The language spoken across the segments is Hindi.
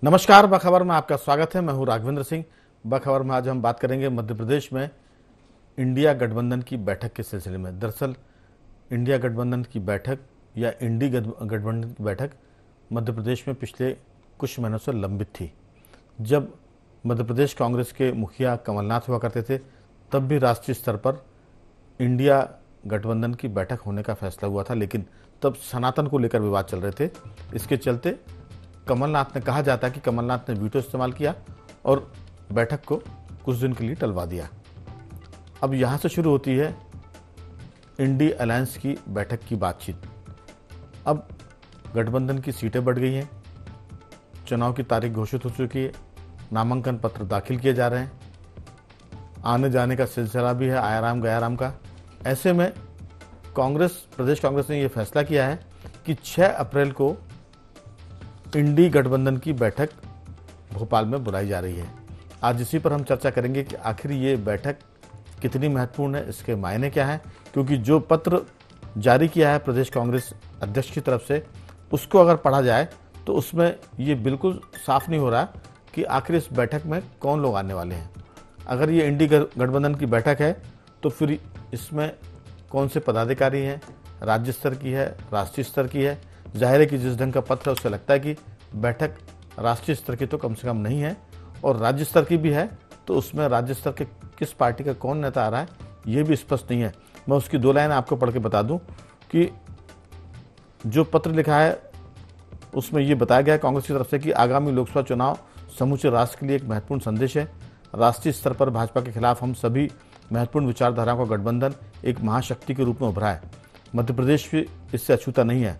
नमस्कार, बखबर में आपका स्वागत है। मैं हूं राघवेंद्र सिंह। बखबर में आज हम बात करेंगे मध्य प्रदेश में इंडिया गठबंधन की बैठक के सिलसिले में। दरअसल इंडिया गठबंधन की बैठक या इंडी गठबंधन की बैठक मध्य प्रदेश में पिछले कुछ महीनों से लंबित थी। जब मध्य प्रदेश कांग्रेस के मुखिया कमलनाथ हुआ करते थे, तब भी राष्ट्रीय स्तर पर इंडिया गठबंधन की बैठक होने का फैसला हुआ था, लेकिन तब सनातन को लेकर विवाद चल रहे थे। इसके चलते कमलनाथ ने, कहा जाता है कि कमलनाथ ने वीटो इस्तेमाल किया और बैठक को कुछ दिन के लिए टलवा दिया। अब यहाँ से शुरू होती है इंडी अलायंस की बैठक की बातचीत। अब गठबंधन की सीटें बढ़ गई हैं, चुनाव की तारीख घोषित हो चुकी है, नामांकन पत्र दाखिल किए जा रहे हैं, आने जाने का सिलसिला भी है, आयाराम गयाराम का। ऐसे में प्रदेश कांग्रेस ने यह फैसला किया है कि 6 अप्रैल को इंडी गठबंधन की बैठक भोपाल में बुलाई जा रही है। आज इसी पर हम चर्चा करेंगे कि आखिर ये बैठक कितनी महत्वपूर्ण है, इसके मायने क्या हैं, क्योंकि जो पत्र जारी किया है प्रदेश कांग्रेस अध्यक्ष की तरफ से, उसको अगर पढ़ा जाए तो उसमें ये बिल्कुल साफ नहीं हो रहा कि आखिर इस बैठक में कौन लोग आने वाले हैं। अगर ये इंडी गठबंधन की बैठक है तो फिर इसमें कौन से पदाधिकारी हैं, राज्य स्तर की है, राष्ट्रीय स्तर की है। जाहिर है कि जिस ढंग का पत्र है उससे लगता है कि बैठक राष्ट्रीय स्तर की तो कम से कम नहीं है, और राज्य स्तर की भी है तो उसमें राज्य स्तर के किस पार्टी का कौन नेता आ रहा है ये भी स्पष्ट नहीं है। मैं उसकी 2 लाइन आपको पढ़ के बता दूं कि जो पत्र लिखा है उसमें ये बताया गया है कांग्रेस की तरफ से कि आगामी लोकसभा चुनाव समूचे राष्ट्र के लिए एक महत्वपूर्ण संदेश है। राष्ट्रीय स्तर पर भाजपा के खिलाफ हम सभी महत्वपूर्ण विचारधाराओं का गठबंधन एक महाशक्ति के रूप में उभरा है। मध्य प्रदेश भी इससे अछूता नहीं है।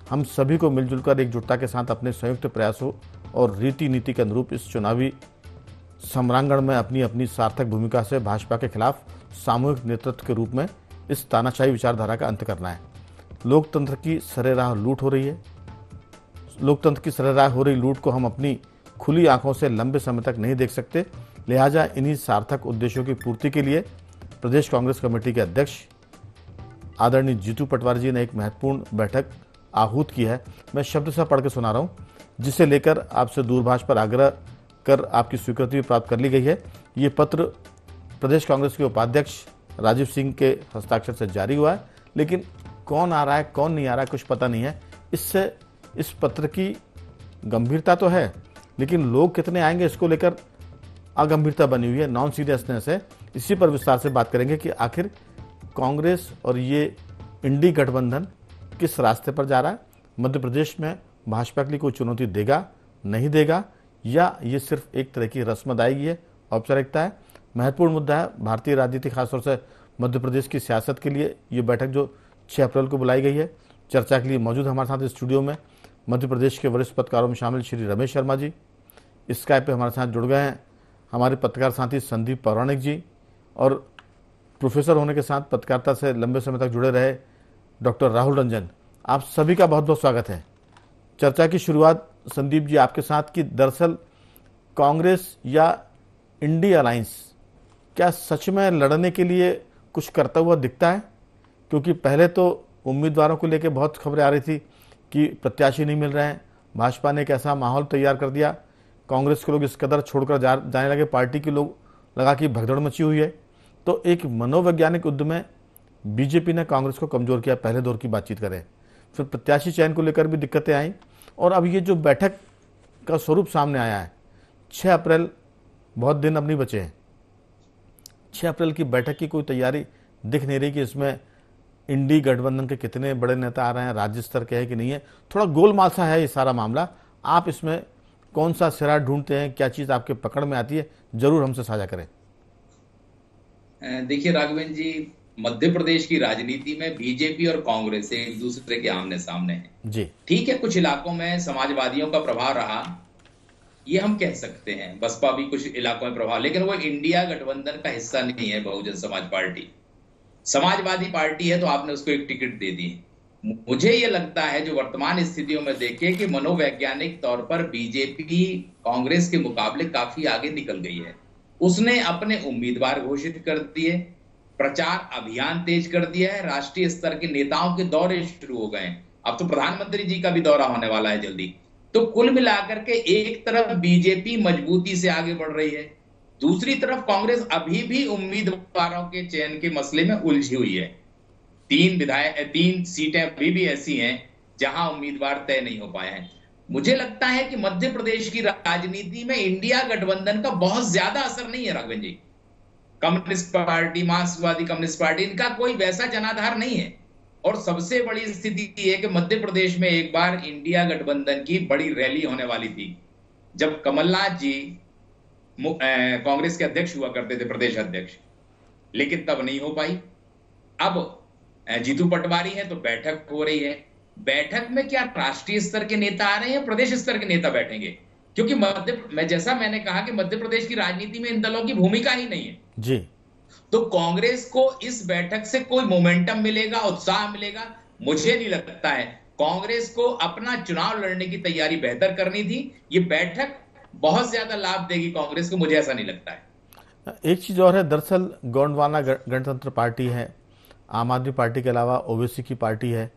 हम सभी को मिलजुल कर एकजुटता के साथ अपने संयुक्त प्रयासों और रीति नीति के अनुरूप इस चुनावी सम्रांगण में अपनी अपनी सार्थक भूमिका से भाजपा के खिलाफ सामूहिक नेतृत्व के रूप में इस तानाशाही विचारधारा का अंत करना है। लोकतंत्र की सरेराह लूट हो रही है। लोकतंत्र की सरेराह हो रही लूट को हम अपनी खुली आंखों से लंबे समय तक नहीं देख सकते। लिहाजा इन्हीं सार्थक उद्देश्यों की पूर्ति के लिए प्रदेश कांग्रेस कमेटी के अध्यक्ष आदरणीय जीतू पटवारी जी ने एक महत्वपूर्ण बैठक आहूत की है। मैं शब्द से पढ़ के सुना रहा हूं, जिसे लेकर आपसे दूरभाष पर आग्रह कर आपकी स्वीकृति भी प्राप्त कर ली गई है। ये पत्र प्रदेश कांग्रेस के उपाध्यक्ष राजीव सिंह के हस्ताक्षर से जारी हुआ है, लेकिन कौन आ रहा है कौन नहीं आ रहा है कुछ पता नहीं है। इससे इस पत्र की गंभीरता तो है, लेकिन लोग कितने आएंगे इसको लेकर अगंभीरता बनी हुई है, नॉन सीरियसनेस है। इसी पर विस्तार से बात करेंगे कि आखिर कांग्रेस और ये इंडी गठबंधन किस रास्ते पर जा रहा है। मध्य प्रदेश में भाजपा के लिए कोई चुनौती देगा, नहीं देगा, या ये सिर्फ एक तरह की रस्म अदायगी है, औपचारिकता है। महत्वपूर्ण मुद्दा है भारतीय राजनीति, खासतौर से मध्य प्रदेश की सियासत के लिए ये बैठक जो 6 अप्रैल को बुलाई गई है। चर्चा के लिए मौजूद हमारे साथ स्टूडियो में मध्य प्रदेश के वरिष्ठ पत्रकारों में शामिल श्री रमेश शर्मा जी। स्काइप पे हमारे साथ जुड़ गए हैं हमारे पत्रकार साथी संदीप पौराणिक जी, और प्रोफेसर होने के साथ पत्रकारिता से लंबे समय तक जुड़े रहे डॉक्टर राहुल रंजन। आप सभी का बहुत बहुत स्वागत है। चर्चा की शुरुआत संदीप जी आपके साथ कि दरअसल कांग्रेस या इंडी अलायंस क्या सच में लड़ने के लिए कुछ करता हुआ दिखता है? क्योंकि पहले तो उम्मीदवारों को लेकर बहुत खबरें आ रही थी कि प्रत्याशी नहीं मिल रहे हैं। भाजपा ने एक ऐसा माहौल तैयार कर दिया, कांग्रेस के लोग इस कदर छोड़कर जाने लगे, पार्टी के लोग लगा कि भगदड़ मची हुई है। तो एक मनोवैज्ञानिक युद्ध में बीजेपी ने कांग्रेस को कमजोर किया। पहले दौर की बातचीत करें, फिर प्रत्याशी चयन को लेकर भी दिक्कतें आई, और अब ये जो बैठक का स्वरूप सामने आया है, 6 अप्रैल बहुत दिन अब नहीं बचे हैं। 6 अप्रैल की बैठक की कोई तैयारी दिख नहीं रही कि इसमें इंडी गठबंधन के कितने बड़े नेता आ रहे हैं, राज्य स्तर के है कि नहीं है। थोड़ा गोलमाल सा है ये सारा मामला। आप इसमें कौन सा सिरा ढूंढते हैं, क्या चीज आपके पकड़ में आती है, जरूर हमसे साझा करें। देखिए राघवेंद्र जी, मध्य प्रदेश की राजनीति में बीजेपी और कांग्रेस एक दूसरे के आमने सामने हैं जी। ठीक है, कुछ इलाकों में समाजवादियों का प्रभाव रहा, ये हम कह सकते हैं। बसपा भी कुछ इलाकों में प्रभाव, लेकिन वो इंडिया गठबंधन का हिस्सा नहीं है। बहुजन समाज पार्टी समाजवादी पार्टी है तो आपने उसको एक टिकट दे दी। मुझे ये लगता है जो वर्तमान स्थितियों में देखे कि मनोवैज्ञानिक तौर पर बीजेपी कांग्रेस के मुकाबले काफी आगे निकल गई है। उसने अपने उम्मीदवार घोषित कर दिए, प्रचार अभियान तेज कर दिया है, राष्ट्रीय स्तर के नेताओं के दौरे शुरू हो गए। अब तो प्रधानमंत्री जी का भी दौरा होने वाला है जल्दी। तो कुल मिलाकर के एक तरफ बीजेपी मजबूती से आगे बढ़ रही है, दूसरी तरफ कांग्रेस अभी भी उम्मीदवारों के चयन के मसले में उलझी हुई है। 3 सीटें अभी भी ऐसी हैं जहां उम्मीदवार तय नहीं हो पाए हैं। मुझे लगता है कि मध्य प्रदेश की राजनीति में इंडिया गठबंधन का बहुत ज्यादा असर नहीं है राघवन जी। कम्युनिस्ट पार्टी, मार्क्सवादी कम्युनिस्ट पार्टी, इनका कोई वैसा जनाधार नहीं है। और सबसे बड़ी स्थिति ये है कि मध्य प्रदेश में एक बार इंडिया गठबंधन की बड़ी रैली होने वाली थी, जब कमलनाथ जी कांग्रेस के अध्यक्ष हुआ करते थे, प्रदेश अध्यक्ष, लेकिन तब नहीं हो पाई। अब जीतू पटवारी है तो बैठक हो रही है। बैठक में क्या राष्ट्रीय स्तर के नेता आ रहे हैं या प्रदेश स्तर के नेता बैठेंगे? क्योंकि जैसा मैंने कहा कि मध्य प्रदेश की राजनीति में इन दलों की भूमिका ही नहीं है जी। तो कांग्रेस को इस बैठक से कोई मोमेंटम मिलेगा, उत्साह मिलेगा? मुझे नहीं लगता है। कांग्रेस को अपना चुनाव लड़ने की तैयारी बेहतर करनी थी। ये बैठक बहुत ज्यादा लाभ देगी कांग्रेस को, मुझे ऐसा नहीं लगता है। एक चीज और है, दरअसल गोंडवाना गणतंत्र पार्टी है, आम आदमी पार्टी के अलावा ओवैसी की पार्टी है।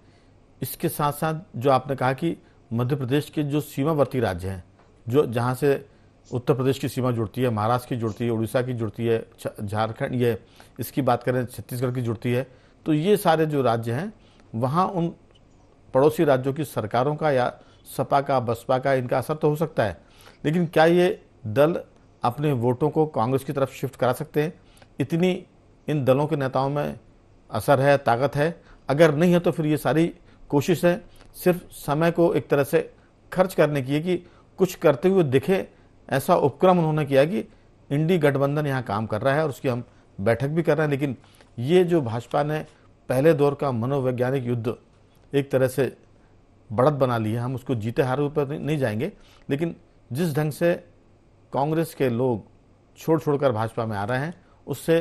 इसके साथ साथ जो आपने कहा कि मध्य प्रदेश के जो सीमावर्ती राज्य हैं, जो जहाँ से उत्तर प्रदेश की सीमा जुड़ती है, महाराष्ट्र की जुड़ती है, उड़ीसा की जुड़ती है, झारखंड, ये इसकी बात करें छत्तीसगढ़ की जुड़ती है, तो ये सारे जो राज्य हैं वहाँ उन पड़ोसी राज्यों की सरकारों का या सपा का, बसपा का, इनका असर तो हो सकता है, लेकिन क्या ये दल अपने वोटों को कांग्रेस की तरफ शिफ्ट करा सकते हैं? इतनी इन दलों के नेताओं में असर है, ताकत है? अगर नहीं है तो फिर ये सारी कोशिश है सिर्फ समय को एक तरह से खर्च करने की है कि कुछ करते हुए दिखे, ऐसा उपक्रम उन्होंने किया कि इंडी गठबंधन यहाँ काम कर रहा है और उसकी हम बैठक भी कर रहे हैं। लेकिन ये जो भाजपा ने पहले दौर का मनोवैज्ञानिक युद्ध एक तरह से बढ़त बना ली है, हम उसको जीते हारे पर नहीं जाएंगे, लेकिन जिस ढंग से कांग्रेस के लोग छोड़ भाजपा में आ रहे हैं, उससे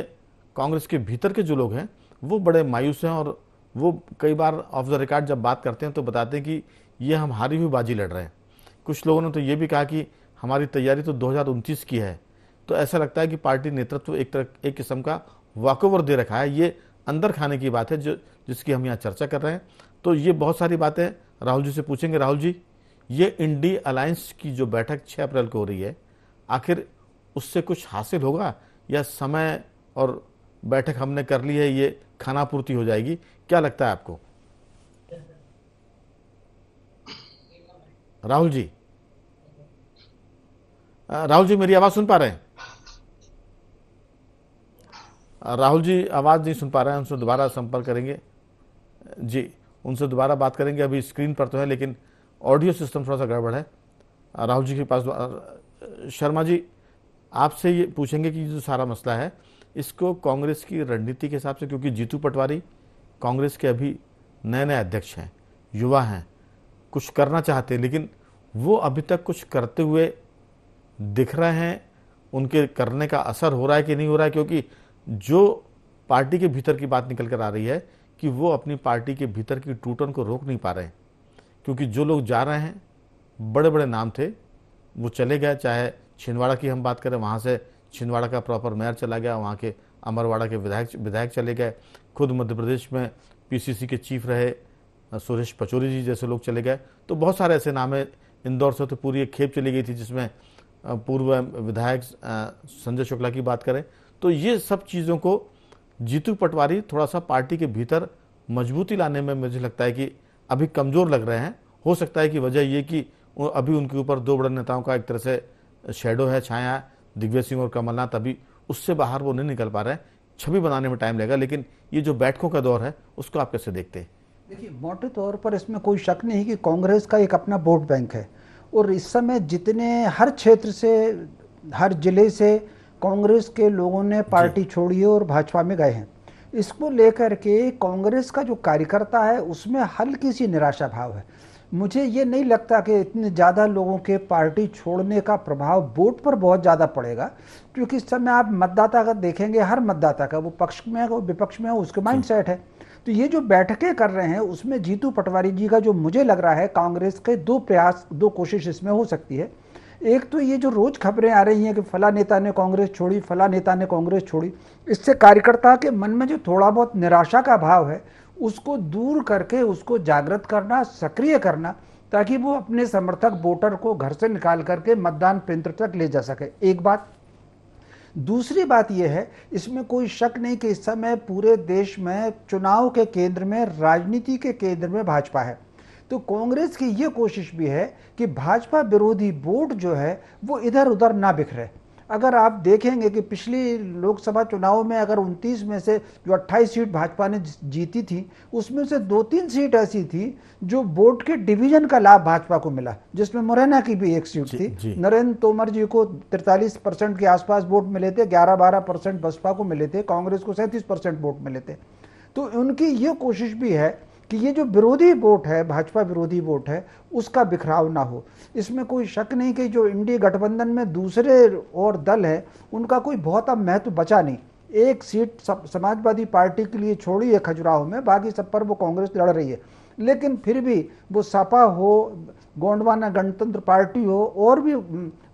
कांग्रेस के भीतर के जो लोग हैं वो बड़े मायूस हैं। और वो कई बार ऑफ द रिकॉर्ड जब बात करते हैं तो बताते हैं कि ये हम हारी हुई बाजी लड़ रहे हैं। कुछ लोगों ने तो ये भी कहा कि हमारी तैयारी तो 2029 की है। तो ऐसा लगता है कि पार्टी नेतृत्व एक किस्म का वॉकओवर दे रखा है। ये अंदर खाने की बात है जिसकी हम यहाँ चर्चा कर रहे हैं। तो ये बहुत सारी बातें राहुल जी से पूछेंगे। राहुल जी, ये इंडी अलायंस की जो बैठक 6 अप्रैल को हो रही है, आखिर उससे कुछ हासिल होगा या समय और बैठक हमने कर ली है, ये खाना पूर्ति हो जाएगी? क्या लगता है आपको राहुल जी? राहुल जी मेरी आवाज सुन पा रहे हैं? राहुल जी आवाज नहीं सुन पा रहे हैं, उनसे दोबारा संपर्क करेंगे जी, उनसे दोबारा बात करेंगे। अभी स्क्रीन पर तो है लेकिन ऑडियो सिस्टम थोड़ा सा गड़बड़ है राहुल जी के पास। शर्मा जी, आपसे ये पूछेंगे कि जो सारा मसला है इसको कांग्रेस की रणनीति के हिसाब से, क्योंकि जीतू पटवारी कांग्रेस के अभी नए नए अध्यक्ष हैं, युवा हैं, कुछ करना चाहते हैं, लेकिन वो अभी तक कुछ करते हुए दिख रहे हैं? उनके करने का असर हो रहा है कि नहीं हो रहा है? क्योंकि जो पार्टी के भीतर की बात निकल कर आ रही है कि वो अपनी पार्टी के भीतर की टूटन को रोक नहीं पा रहे हैं, क्योंकि जो लोग जा रहे हैं बड़े बड़े नाम थे वो चले गए। चाहे छिंदवाड़ा की हम बात करें, वहाँ से छिंदवाड़ा का प्रॉपर मेयर चला गया, वहाँ के अमरवाड़ा के विधायक चले गए, खुद मध्य प्रदेश में पीसीसी के चीफ रहे सुरेश पचौरी जी जैसे लोग चले गए। तो बहुत सारे ऐसे नाम है। इंदौर से तो पूरी एक खेप चली गई थी जिसमें पूर्व विधायक संजय शुक्ला की बात करें। तो ये सब चीज़ों को जीतू पटवारी थोड़ा सा पार्टी के भीतर मजबूती लाने में मुझे लगता है कि अभी कमज़ोर लग रहे हैं। हो सकता है कि वजह ये कि अभी उनके ऊपर 2 बड़े नेताओं का एक तरह से शेडो है, छाया है, दिग्विजय सिंह और कमलनाथ, अभी उससे बाहर वो नहीं निकल पा रहे हैं। छवि बनाने में टाइम लगेगा, लेकिन ये जो बैठकों का दौर है उसको आप कैसे देखते हैं? देखिए, मोटे तौर पर इसमें कोई शक नहीं कि कांग्रेस का एक अपना वोट बैंक है और इस समय जितने हर क्षेत्र से, हर जिले से कांग्रेस के लोगों ने पार्टी छोड़ी है और भाजपा में गए हैं। इसको लेकर के कांग्रेस का जो कार्यकर्ता है उसमें हल्की सी निराशा भाव है। मुझे ये नहीं लगता कि इतने ज़्यादा लोगों के पार्टी छोड़ने का प्रभाव वोट पर बहुत ज़्यादा पड़ेगा, क्योंकि इस समय आप मतदाता का देखेंगे, हर मतदाता का, वो पक्ष में है वो विपक्ष में है, उसके माइंड सेट है। तो ये जो बैठकें कर रहे हैं उसमें जीतू पटवारी जी का जो मुझे लग रहा है, कांग्रेस के 2 प्रयास, 2 कोशिश इसमें हो सकती है। एक तो ये जो रोज खबरें आ रही हैं कि फला नेता ने कांग्रेस छोड़ी, फला नेता ने कांग्रेस छोड़ी, इससे कार्यकर्ता के मन में जो थोड़ा बहुत निराशा का भाव है उसको दूर करके उसको जागृत करना, सक्रिय करना, ताकि वो अपने समर्थक वोटर को घर से निकाल करके मतदान केंद्र तक ले जा सके। एक बात। दूसरी बात यह है, इसमें कोई शक नहीं कि इस समय पूरे देश में चुनाव के केंद्र में, राजनीति के केंद्र में भाजपा है। तो कांग्रेस की यह कोशिश भी है कि भाजपा विरोधी वोट जो है वो इधर उधर ना बिखरे। अगर आप देखेंगे कि पिछली लोकसभा चुनाव में अगर 29 में से जो 28 सीट भाजपा ने जीती थी, उसमें से 2-3 सीट ऐसी थी जो वोट के डिवीजन का लाभ भाजपा को मिला, जिसमें मुरैना की भी एक सीट थी। नरेंद्र तोमर जी को 43% के आसपास वोट मिले थे, 11-12% बसपा को मिले थे, कांग्रेस को 37% वोट मिले थे। तो उनकी ये कोशिश भी है कि ये जो विरोधी वोट है, भाजपा विरोधी वोट है, उसका बिखराव ना हो। इसमें कोई शक नहीं कि जो इंडी गठबंधन में दूसरे और दल है उनका कोई बहुत अब महत्व बचा नहीं। एक सीट समाजवादी पार्टी के लिए छोड़ी है खजुराहो में, बाकी सब पर वो कांग्रेस लड़ रही है। लेकिन फिर भी वो सपा हो, गोंडवाना गणतंत्र पार्टी हो, और भी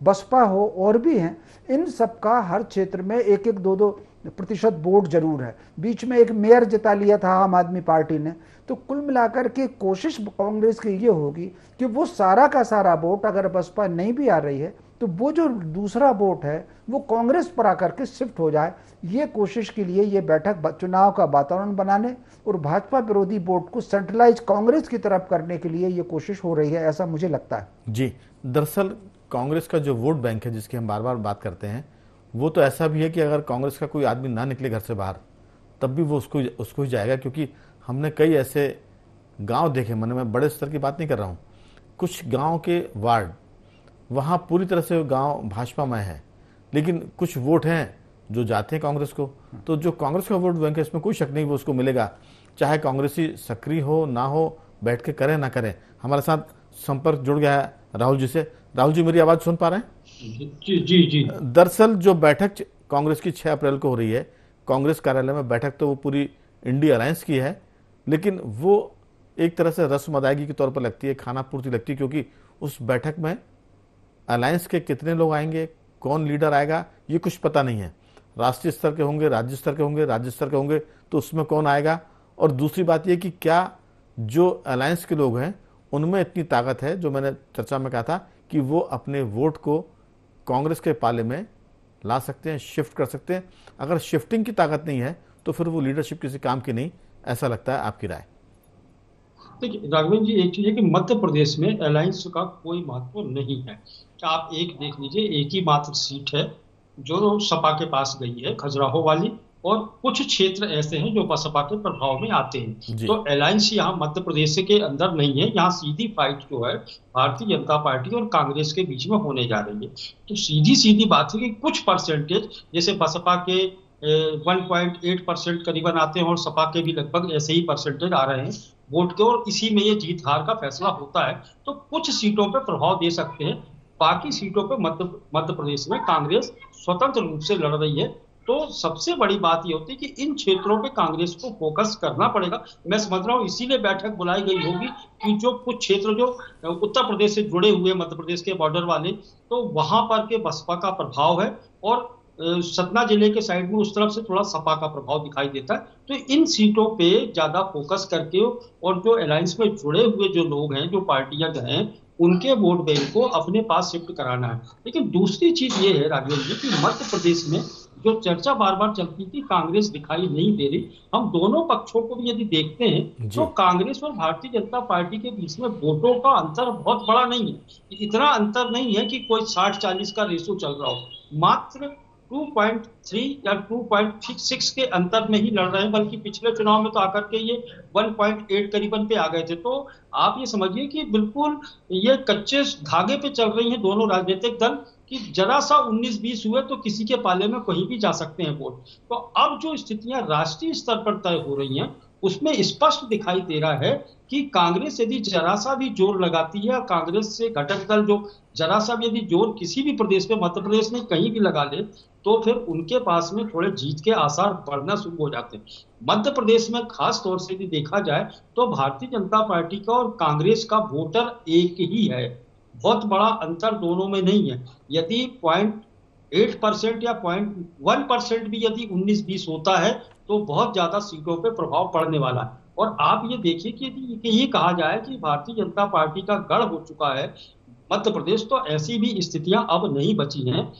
बसपा हो, और भी हैं, इन सब का हर क्षेत्र में 1-2% वोट जरूर है। बीच में एक मेयर जिता लिया था आम आदमी पार्टी ने। तो कुल मिलाकर के कोशिश कांग्रेस की ये होगी कि वो सारा का सारा वोट, अगर बसपा नहीं भी आ रही है तो वो जो दूसरा वोट है वो कांग्रेस पर आकर के शिफ्ट हो जाए। ये कोशिश के लिए ये बैठक चुनाव का वातावरण बनाने और भाजपा विरोधी वोट को सेंट्रलाइज कांग्रेस की तरफ करने के लिए ये कोशिश हो रही है, ऐसा मुझे लगता है। जी, दरअसल कांग्रेस का जो वोट बैंक है जिसकी हम बार बार बात करते हैं, वो तो ऐसा भी है कि अगर कांग्रेस का कोई आदमी ना निकले घर से बाहर, तब भी वो उसको ही जाएगा। क्योंकि हमने कई ऐसे गांव देखे, मैंने, मैं बड़े स्तर की बात नहीं कर रहा हूँ, कुछ गांव के वार्ड, वहाँ पूरी तरह से गांव भाजपामय है, लेकिन कुछ वोट हैं जो जाते हैं कांग्रेस को। तो जो कांग्रेस का वोट बैंक है, इसमें कोई शक नहीं वो उसको मिलेगा, चाहे कांग्रेसी सक्रिय हो ना हो, बैठ के करें ना करें। हमारे साथ संपर्क जुड़ गया है राहुल जी से। राहुल जी, मेरी आवाज़ सुन पा रहे हैं? जी जी जी। दरअसल जो बैठक कांग्रेस की 6 अप्रैल को हो रही है कांग्रेस कार्यालय में, बैठक तो वो पूरी इंडिया अलायंस की है, लेकिन वो एक तरह से रस्म अदायगी के तौर पर लगती है, खाना पूर्ति लगती है, क्योंकि उस बैठक में अलायंस के कितने लोग आएंगे, कौन लीडर आएगा, ये कुछ पता नहीं है। राष्ट्रीय स्तर के होंगे, राज्य स्तर के होंगे, राज्य स्तर के होंगे, तो उसमें कौन आएगा। और दूसरी बात यह कि क्या जो अलायंस के लोग हैं उनमें इतनी ताकत है, जो मैंने चर्चा में कहा था, कि वो अपने वोट को कांग्रेस के पाले में ला सकते हैं, शिफ्ट कर सकते हैं। अगर शिफ्टिंग की ताकत नहीं है तो फिर वो लीडरशिप किसी काम की नहीं, ऐसा लगता है। आपकी राय? देखिए राघवेंद्र जी, एक चीज है कि मध्य प्रदेश में अलायंस का कोई महत्व नहीं है। आप एक देख लीजिए, एक ही मात्र सीट है जो सपा के पास गई है, खजुराहो वाली, और कुछ क्षेत्र ऐसे हैं जो बसपा के प्रभाव में आते हैं। तो अलायंस यहाँ मध्य प्रदेश के अंदर नहीं है। यहाँ सीधी फाइट जो है भारतीय जनता पार्टी और कांग्रेस के बीच में होने जा रही है। तो सीधी सीधी बात है कि कुछ परसेंटेज, जैसे बसपा के 1.8% करीबन आते हैं और सपा के भी लगभग ऐसे ही परसेंटेज आ रहे हैं वोट के, और इसी में ये जीत हार का फैसला होता है। तो कुछ सीटों पे प्रभाव दे सकते हैं, बाकी सीटों पे मध्य प्रदेश में कांग्रेस स्वतंत्र रूप से लड़ रही है। तो सबसे बड़ी बात ये होती है कि इन क्षेत्रों पे कांग्रेस को फोकस करना पड़ेगा। मैं समझ रहा हूँ इसीलिए बैठक बुलाई गई होगी कि जो कुछ क्षेत्र जो उत्तर प्रदेश से जुड़े हुए, मध्य प्रदेश के बॉर्डर वाले, तो वहां पर के बसपा का प्रभाव है, और सतना जिले के साइड में उस तरफ से थोड़ा सपा का प्रभाव दिखाई देता है। तो इन सीटों पे ज्यादा फोकस करके, और जो अलायंस में जुड़े हुए जो लोग हैं, जो पार्टियां हैं, उनके वोट बैंक को अपने पास शिफ्ट कराना है। लेकिन दूसरी चीज ये है राघवेंद्र जी कि मध्य प्रदेश में जो चर्चा बार बार चलती थी, कांग्रेस दिखाई नहीं दे रही। हम दोनों पक्षों को भी यदि देखते हैं तो कांग्रेस और भारतीय जनता पार्टी के बीच में वोटों का अंतर बहुत बड़ा नहीं है। इतना अंतर नहीं है कि कोई 60-40 का रेशो चल रहा हो, मात्र 2.3 या 2.6 के अंतर में ही लड़ रहे हैं। बल्कि पिछले चुनाव में तो आकर के ये 1.8 करीबन पे आ गए थे। तो आप ये समझिए कि बिल्कुल ये कच्चे धागे पे चल रही हैं दोनों राजनीतिक दल, कि जरा सा 19-20 हुए तो किसी के पाले में कहीं भी जा सकते हैं वोट। तो अब जो स्थितियां राष्ट्रीय स्तर पर तय हो रही हैं, उसमें स्पष्ट दिखाई दे रहा है कि कांग्रेस यदि जरा सा भी जोर लगाती है, कांग्रेस से घटक दल जो जरा सा भी यदि जोर किसी भी प्रदेश में, मध्य प्रदेश में कहीं भी लगा ले, तो फिर उनके पास में थोड़े जीत के आसार बढ़ना शुरू हो जाते हैं। मध्य प्रदेश में खास तौर से यदि देखा जाए तो भारतीय जनता पार्टी का और कांग्रेस का वोटर एक ही है, बहुत बड़ा अंतर दोनों में नहीं है। यदि 0.8% या 0.1% भी यदि 19-20 होता है तो बहुत ज्यादा सीटों पे प्रभाव पड़ने वाला है। और आप ये देखिए कि ये कहा जाए कि भारतीय जनता पार्टी का गढ़ हो चुका है मध्य प्रदेश, तो ऐसी भी स्थितियां अब नहीं बची हैं।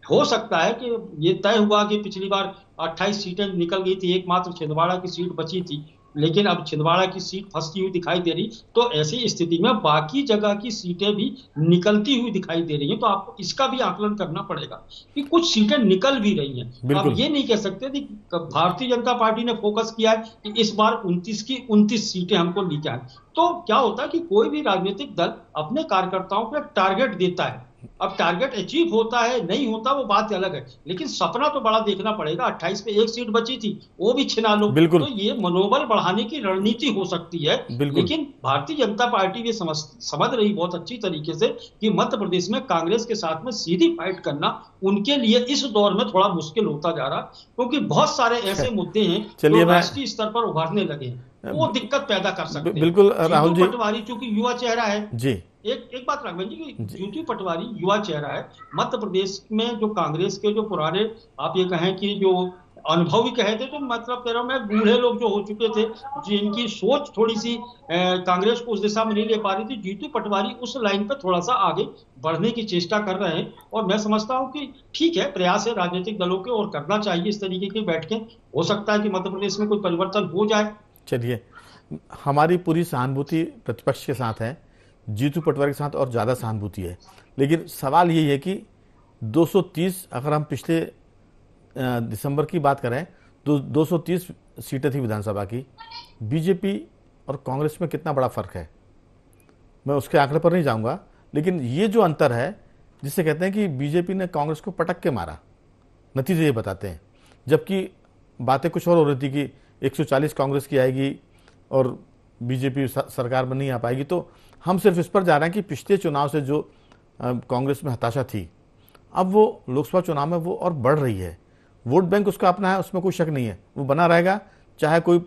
हो सकता है कि ये तय हुआ कि पिछली बार 28 सीटें निकल गई थी, एकमात्र छिंदवाड़ा की सीट बची थी, लेकिन अब छिंदवाड़ा की सीट फंसती हुई दिखाई दे रही, तो ऐसी स्थिति में बाकी जगह की सीटें भी निकलती हुई दिखाई दे रही हैं। तो आपको इसका भी आकलन करना पड़ेगा कि कुछ सीटें निकल भी रही हैं। अब ये नहीं कह सकते कि भारतीय जनता पार्टी ने फोकस किया है कि इस बार 29 की 29 सीटें हमको लेके आए। तो क्या होता है कि कोई भी राजनीतिक दल अपने कार्यकर्ताओं को एक टारगेट देता है, अब टारगेट अचीव होता है नहीं होता वो बात अलग है, लेकिन सपना तो बड़ा देखना पड़ेगा। 28 पे एक सीट बची थी, वो भी छिना लो, तो ये मनोबल बढ़ाने की रणनीति हो सकती है। लेकिन भारतीय जनता पार्टी भी समझ रही बहुत अच्छी तरीके से कि मध्य प्रदेश में कांग्रेस के साथ में सीधी फाइट करना उनके लिए इस दौर में थोड़ा मुश्किल होता जा रहा, क्योंकि बहुत सारे ऐसे मुद्दे हैं जो राष्ट्रीय स्तर पर उभरने लगे हैं, वो दिक्कत पैदा कर सकते हैं। बिल्कुल राहुल जी, पटवारी चूंकि युवा चेहरा है जी, एक बात राघवन जी, जीतू पटवारी युवा चेहरा है। मध्य प्रदेश में जो कांग्रेस के जो पुराने आप ये कहें कि जो अनुभवी कहे थे, तो मतलब कह रहा हूं मैं, बूढ़े लोग जो हो चुके थे, जिनकी सोच थोड़ी सी कांग्रेस को उस दिशा में नहीं ले पा रही थी, जीतू पटवारी उस लाइन पर थोड़ा सा आगे बढ़ने की चेष्टा कर रहे हैं। और मैं समझता हूं कि ठीक है, प्रयास है राजनीतिक दलों के और करना चाहिए इस तरीके की बैठकें। हो सकता है कि मध्य प्रदेश में कोई परिवर्तन हो जाए। चलिए, हमारी पूरी सहानुभूति प्रतिपक्ष के साथ है, जीतू पटवारी के साथ और ज़्यादा सहानुभूति है, लेकिन सवाल यही है कि 230, अगर हम पिछले दिसंबर की बात करें तो 230 सीटें थी विधानसभा की, बीजेपी और कांग्रेस में कितना बड़ा फर्क है, मैं उसके आंकड़े पर नहीं जाऊंगा, लेकिन ये जो अंतर है जिसे कहते हैं कि बीजेपी ने कांग्रेस को पटक के मारा, नतीजे ये बताते हैं, जबकि बातें कुछ और हो रही थी कि 140 कांग्रेस की आएगी और बीजेपी सरकार में नहीं आ पाएगी। तो हम सिर्फ इस पर जा रहे हैं कि पिछले चुनाव से जो कांग्रेस में हताशा थी, अब वो लोकसभा चुनाव में वो और बढ़ रही है। वोट बैंक उसका अपना है, उसमें कोई शक नहीं है, वो बना रहेगा, चाहे कोई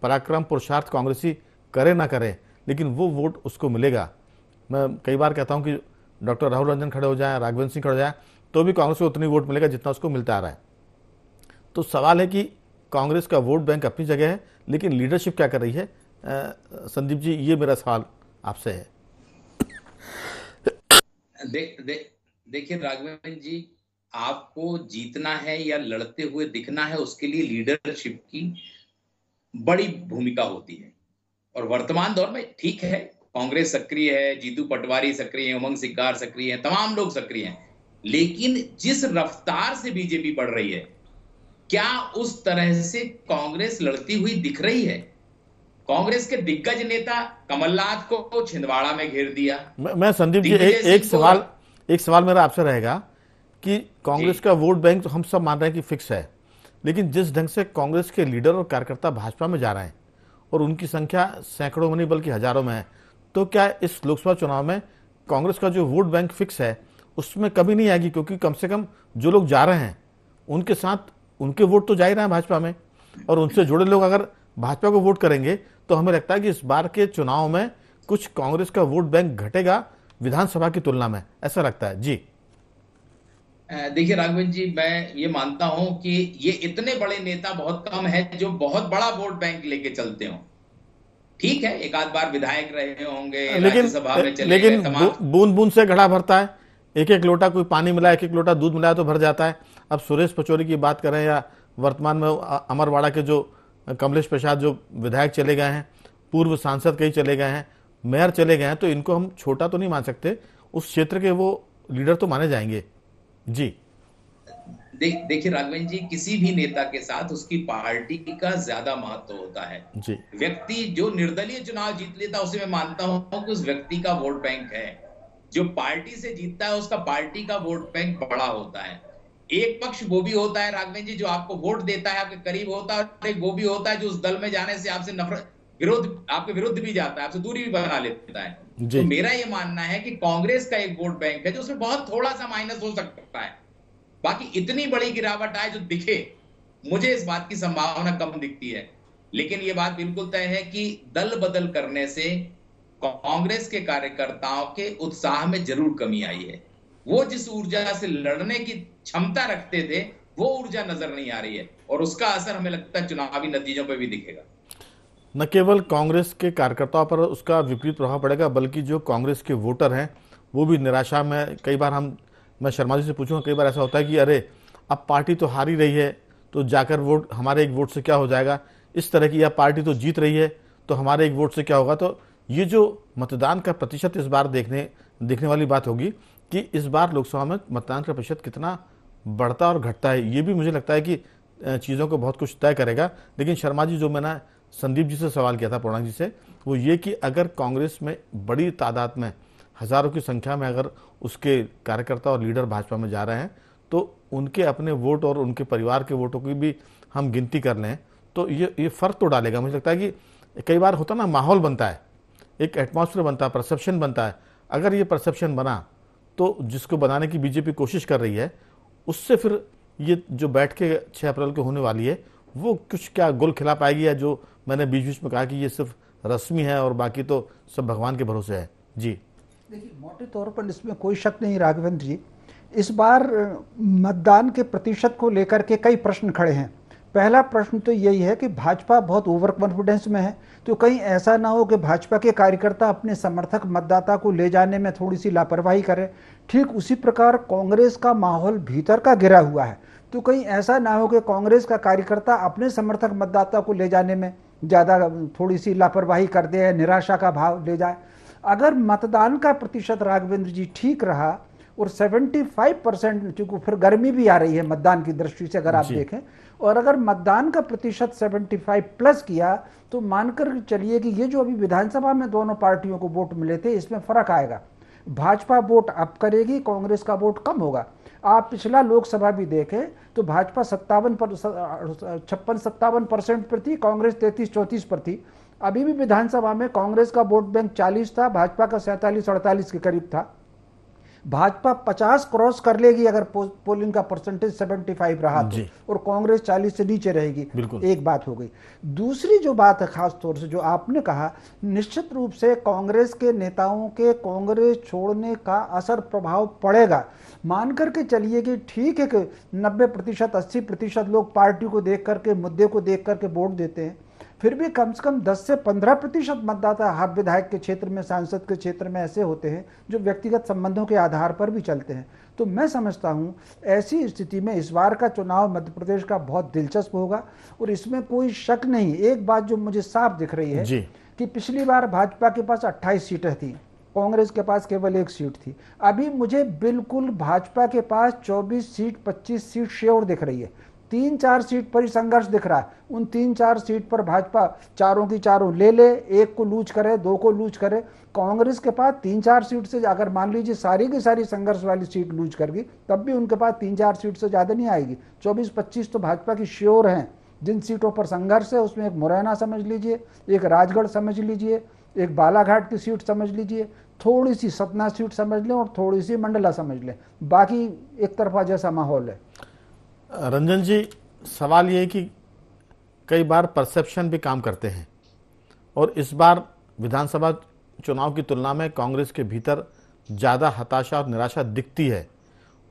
पराक्रम पुरुषार्थ कांग्रेसी करे ना करे, लेकिन वो वोट उसको मिलेगा। मैं कई बार कहता हूं कि डॉक्टर राहुल रंजन खड़े हो जाए, राघवेंद्र सिंह खड़े हो जाए, तो भी कांग्रेस को उतनी वोट मिलेगा जितना उसको मिलता आ रहा है। तो सवाल है कि कांग्रेस का वोट बैंक अपनी जगह है, लेकिन लीडरशिप क्या कर रही है? संदीप जी, ये मेरा सवाल आपसे है। देखिए राघवेंद्र जी, आपको जीतना है या लड़ते हुए दिखना है, उसके लिए लीडरशिप की बड़ी भूमिका होती है। और वर्तमान दौर में ठीक है, कांग्रेस सक्रिय है, जीतू पटवारी सक्रिय है, उमंग सिंगार सक्रिय है, तमाम लोग सक्रिय हैं, लेकिन जिस रफ्तार से बीजेपी बढ़ रही है, क्या उस तरह से कांग्रेस लड़ती हुई दिख रही है? कांग्रेस के दिग्गज नेता कमलनाथ को छिंदवाड़ा में घेर दिया। मैं संदीप जी, एक सवाल मेरा आपसे रहेगा कि कांग्रेस का वोट बैंक तो हम सब मान रहे हैं कि फिक्स है, लेकिन जिस ढंग से कांग्रेस के लीडर और कार्यकर्ता भाजपा में जा रहे हैं और उनकी संख्या सैकड़ों में नहीं बल्कि हजारों में है, तो क्या इस लोकसभा चुनाव में कांग्रेस का जो वोट बैंक फिक्स है उसमें कमी नहीं आएगी? क्योंकि कम से कम जो लोग जा रहे हैं उनके साथ उनके वोट तो जा ही रहे हैं भाजपा में, और उनसे जुड़े लोग अगर भाजपा को वोट करेंगे तो हमें लगता है कि इस बार के चुनाव में कुछ कांग्रेस का वोट बैंक घटेगा विधानसभा की तुलना में, ऐसा लगता है। जी देखिए राघवेंद्र जी, मैं ये मानता हूं कि ये इतने बड़े नेता बहुत कम है जो बहुत बड़ा वोट बैंक लेके चलते हो। ठीक है, एक आध बार विधायक रहे होंगे, राज्यसभा में चले गए, लेकिन बूंद बूंद से घड़ा भरता है, एक एक लोटा कोई पानी मिला, एक एक लोटा दूध मिलाया तो भर जाता है। अब सुरेश पचौरी की बात करें या वर्तमान में अमरवाड़ा के जो कमलेश प्रसाद जो विधायक चले गए हैं, पूर्व सांसद कई चले गए हैं, मेयर चले गए हैं, तो इनको हम छोटा तो नहीं मान सकते, उस क्षेत्र के वो लीडर तो माने जाएंगे। जी देखिए राघवेंद्र जी, किसी भी नेता के साथ उसकी पार्टी का ज्यादा महत्व होता है। जी, व्यक्ति जो निर्दलीय चुनाव जीत लेता है उसे मैं मानता हूं कि उस व्यक्ति का वोट बैंक है। जो पार्टी से जीतता है उसका पार्टी का वोट बैंक बड़ा होता है। एक पक्ष वो भी होता है राघवेंद्र जी जो आपको वोट देता है, आपके करीब होता है, और एक वो भी होता है जो उस दल में जाने से आपसे नफरत, विरोध, आपके विरुद्ध भी जाता है, आपसे दूरी भी बना लेता है। तो मेरा ये मानना है कि कांग्रेस का एक वोट बैंक है जो उसमें बहुत थोड़ा सा माइनस हो सकता है, बाकी इतनी बड़ी गिरावट आए जो दिखे, मुझे इस बात की संभावना कम दिखती है। लेकिन ये बात बिल्कुल तय है कि दल बदल करने से कांग्रेस के कार्यकर्ताओं के उत्साह में जरूर कमी आई है। वो जिस ऊर्जा से लड़ने की क्षमता रखते थे वो ऊर्जा नजर नहीं आ रही है, और उसका असर हमें लगता है चुनावी नतीजों पर भी दिखेगा। न केवल कांग्रेस के कार्यकर्ताओं पर उसका विपरीत प्रभाव पड़ेगा, बल्कि जो कांग्रेस के वोटर हैं वो भी निराशा में, कई बार मैं शर्मा जी से पूछूंगा, कई बार ऐसा होता है कि अरे अब पार्टी तो हार ही रही है तो जाकर वोट, हमारे एक वोट से क्या हो जाएगा, इस तरह की, या पार्टी तो जीत रही है तो हमारे एक वोट से क्या होगा। तो ये जो मतदान का प्रतिशत इस बार देखने वाली बात होगी कि इस बार लोकसभा में मतदान का प्रतिशत कितना बढ़ता और घटता है, ये भी मुझे लगता है कि चीज़ों को बहुत कुछ तय करेगा। लेकिन शर्मा जी, जो मैंने संदीप जी से सवाल किया था, पूर्णांक जी से, वो ये कि अगर कांग्रेस में बड़ी तादाद में, हजारों की संख्या में अगर उसके कार्यकर्ता और लीडर भाजपा में जा रहे हैं तो उनके अपने वोट और उनके परिवार के वोटों की भी हम गिनती कर लें तो ये फर्क तो डालेगा। मुझे लगता है कि कई बार होता ना, माहौल बनता है, एक एटमॉस्फेयर बनता है, परसेप्शन बनता है। अगर ये परसेप्शन बना तो जिसको बनाने की बीजेपी कोशिश कर रही है, उससे फिर ये जो बैठ के 6 अप्रैल को होने वाली है वो कुछ क्या गोल खिला पाएगी, या जो मैंने बीच बीच में कहा कि ये सिर्फ रस्मी है और बाकी तो सब भगवान के भरोसे है। जी देखिए, मोटे तौर पर इसमें कोई शक नहीं राघवेंद्र जी, इस बार मतदान के प्रतिशत को लेकर के कई प्रश्न खड़े हैं। पहला प्रश्न तो यही है कि भाजपा बहुत ओवर कॉन्फिडेंस में है, तो कहीं ऐसा ना हो कि भाजपा के कार्यकर्ता अपने समर्थक मतदाता को ले जाने में थोड़ी सी लापरवाही करें। ठीक उसी प्रकार कांग्रेस का माहौल भीतर का घिरा हुआ है, तो कहीं ऐसा ना हो कि कांग्रेस का कार्यकर्ता अपने समर्थक मतदाता को ले जाने में ज़्यादा थोड़ी सी लापरवाही कर दे, निराशा का भाव ले जाए। अगर मतदान का प्रतिशत राघवेंद्र जी ठीक रहा और 75%, चूंकि फिर गर्मी भी आ रही है मतदान की दृष्टि से अगर आप देखें, और अगर मतदान का प्रतिशत 75 प्लस किया तो मानकर चलिए कि ये जो अभी विधानसभा में दोनों पार्टियों को वोट मिले थे इसमें फर्क आएगा। भाजपा वोट अप करेगी, कांग्रेस का वोट कम होगा। आप पिछला लोकसभा भी देखें तो भाजपा 56-57% पर थी, कांग्रेस 33-34 पर थी। अभी भी विधानसभा में कांग्रेस का वोट बैंक 40 था, भाजपा का 47-48 के करीब था। भाजपा 50 क्रॉस कर लेगी अगर पोलिंग का परसेंटेज 75 रहा तो, और कांग्रेस 40 से नीचे रहेगी। एक बात हो गई। दूसरी जो बात है खास तौर से जो आपने कहा, निश्चित रूप से कांग्रेस के नेताओं के कांग्रेस छोड़ने का असर प्रभाव पड़ेगा। मान करके चलिए कि ठीक है कि 90% 80% लोग पार्टी को देख करके, मुद्दे को देख करके वोट देते हैं, फिर भी कम से कम 10 से 15% मतदाता हर विधायक के क्षेत्र में, सांसद के क्षेत्र में ऐसे होते हैं जो व्यक्तिगत संबंधों के आधार पर भी चलते हैं। तो मैं समझता हूं ऐसी स्थिति में इस बार का चुनाव मध्य प्रदेश का बहुत दिलचस्प होगा, और इसमें कोई शक नहीं। एक बात जो मुझे साफ दिख रही है कि पिछली बार भाजपा के पास 28 सीटें थी, कांग्रेस के पास केवल 1 सीट थी। अभी मुझे बिल्कुल भाजपा के पास 24 सीट 25 सीट श्योर दिख रही है। 3-4 सीट पर ही संघर्ष दिख रहा है। उन 3-4 सीट पर भाजपा चारों की चारों ले ले, 1 को लूज करे, 2 को लूज करे। कांग्रेस के पास 3-4 सीट से, अगर मान लीजिए सारी की सारी संघर्ष वाली सीट लूज कर गई, तब भी उनके पास 3-4 सीट से ज़्यादा नहीं आएगी। 24-25 तो भाजपा की श्योर हैं। जिन सीटों पर संघर्ष है उसमें एक मुरैना समझ लीजिए, एक राजगढ़ समझ लीजिए, एक बालाघाट की सीट समझ लीजिए, थोड़ी सी सतना सीट समझ लें, और थोड़ी सी मंडला समझ लें। बाकी एक तरफा जैसा माहौल है। रंजन जी, सवाल ये है कि कई बार परसेप्शन भी काम करते हैं, और इस बार विधानसभा चुनाव की तुलना में कांग्रेस के भीतर ज़्यादा हताशा और निराशा दिखती है।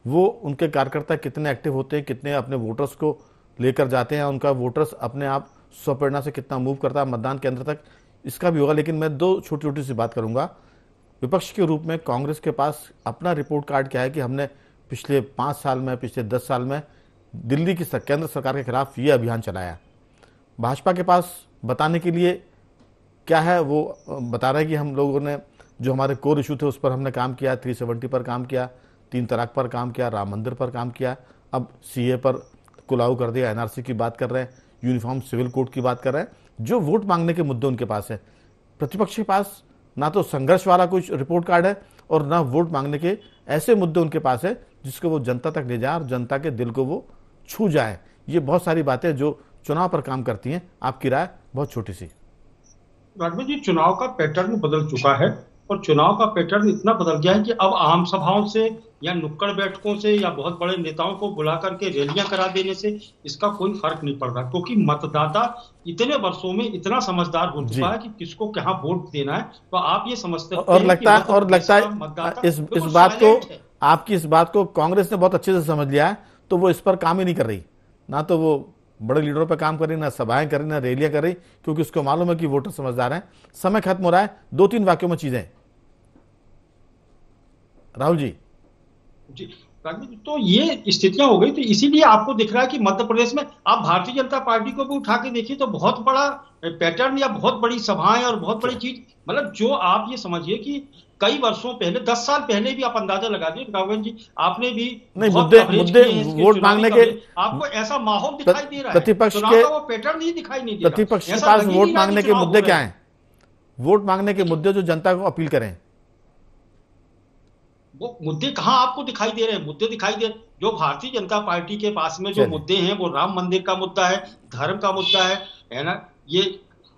वो उनके कार्यकर्ता कितने एक्टिव होते हैं, कितने अपने वोटर्स को लेकर जाते हैं, उनका वोटर्स अपने आप स्वप्रेरणा से कितना मूव करता है मतदान केंद्र तक, इसका भी होगा। लेकिन मैं 2 छोटी छोटी सी बात करूंगा। विपक्ष के रूप में कांग्रेस के पास अपना रिपोर्ट कार्ड क्या है कि हमने पिछले 5 साल में, पिछले 10 साल में दिल्ली की केंद्र सरकार के खिलाफ ये अभियान चलाया। भाजपा के पास बताने के लिए क्या है, वो बता रहे हैं कि हम लोगों ने जो हमारे कोर इशू थे उस पर हमने काम किया, 370 पर काम किया, 3 तलाक पर काम किया, राम मंदिर पर काम किया, अब सीए पर को लागू कर दिया, एनआरसी की बात कर रहे हैं, यूनिफॉर्म सिविल कोड की बात कर रहे हैं। जो वोट मांगने के मुद्दे उनके पास है। प्रतिपक्ष के पास ना तो संघर्ष वाला कुछ रिपोर्ट कार्ड है और ना वोट मांगने के ऐसे मुद्दे उनके पास है जिसको वो जनता तक ले जाए और जनता के दिल को वो छू जाए। ये बहुत सारी बातें जो चुनाव पर काम करती हैं। आपकी राय बहुत छोटी सी। राघवेंद्र जी, चुनाव का पैटर्न बदल चुका है, और चुनाव का पैटर्न इतना बदल गया है कि अब आम सभाओं से या नुक्कड़ बैठकों से या बहुत बड़े नेताओं को बुला करके रैलियां करा देने से इसका कोई फर्क नहीं पड़ रहा, क्योंकि मतदाता इतने वर्षों में इतना समझदार हो चुका है कि किसको कहाँ वोट देना है। तो आप ये समझते हैं और लगता है इस बात को, आपकी इस बात को कांग्रेस ने बहुत अच्छे से समझ लिया है, तो वो इस पर काम ही नहीं कर रही। ना तो वो बड़े लीडरों पर काम कर रही, ना सभाएं कर रही, ना रैलियां कर रही, क्योंकि उसको मालूम है कि वोटर समझदार हैं। समय खत्म हो रहा है, 2-3 वाक्यों में चीजें राहुल जी। जी तो ये स्थितियां हो गई, तो इसीलिए आपको दिख रहा है कि मध्य प्रदेश में आप भारतीय जनता पार्टी को भी उठा के देखिए तो बहुत बड़ा पैटर्न या बहुत बड़ी सभाएं और बहुत बड़ी चीज, मतलब जो आप ये समझिए कि कई वर्षों पहले, 10 साल पहले भी आप अंदाजा लगा दिए राघवन जी, आपने भी नहीं, बहुत मुद्दे कवरेज मुद्दे किए हैं इसके, वोट चुनावी मांगने के, कवरेज, आपको ऐसा माहौल दिखाई दे रहा है, प्रतिपक्ष चुनाव के का वो पैटर्न नहीं दिखाई नहीं दे रहा, प्रतिपक्ष के ऐसा पास लग ही वोट नहीं रहा कि मांगने के चुनाव हो मुद्दे रहे क्या हैं। हैं? वोट मांगने के मुद्दे जो जनता को अपील करें, वो मुद्दे कहाँ आपको दिखाई दे रहे हैं? मुद्दे दिखाई दे, जो भारतीय जनता पार्टी के पास में जो चलिए। मुद्दे हैं वो राम मंदिर का मुद्दा है, धर्म का मुद्दा है ना, ये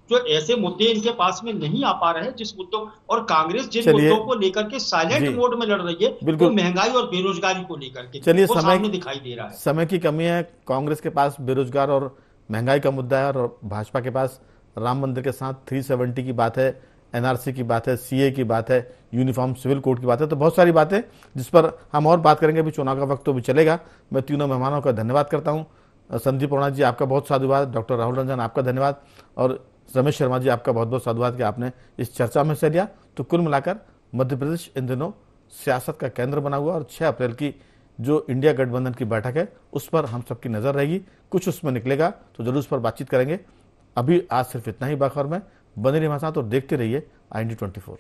जो ऐसे मुद्दे इनके पास में नहीं आ पा रहे हैं जिस मुद्दों, और कांग्रेस जिन चलिए। मुद्दों को लेकर के जी। साइलेंट मोड में लड़ रही है, बिल्कुल। वो महंगाई और बेरोजगारी को लेकर के चलिए, वो सामने दिखाई दे रहा है। समय की कमी है, कांग्रेस के पास बेरोजगार और महंगाई का मुद्दा है, और भाजपा के पास राम मंदिर के साथ 370 की बात है, एनआरसी की बात है, सीए की बात है, यूनिफॉर्म सिविल कोड की बात है। तो बहुत सारी बातें जिस पर हम और बात करेंगे, अभी चुनाव का वक्त तो भी चलेगा। मैं तीनों मेहमानों का धन्यवाद करता हूं। संदीप पौड़ा जी, आपका बहुत साधुवाद। डॉक्टर राहुल रंजन, आपका धन्यवाद। और रमेश शर्मा जी, आपका बहुत बहुत साधुवाद कि आपने इस चर्चा में हिस्सा लिया। तो कुल मिलाकर मध्य प्रदेश इन दिनों सियासत का केंद्र बना हुआ, और 6 अप्रैल की जो इंडिया गठबंधन की बैठक है उस पर हम सबकी नजर रहेगी। कुछ उसमें निकलेगा तो जरूर उस पर बातचीत करेंगे। अभी आज सिर्फ इतना ही। बाखबर में बने रहिए हमारे साथ और देखते रहिए IND24।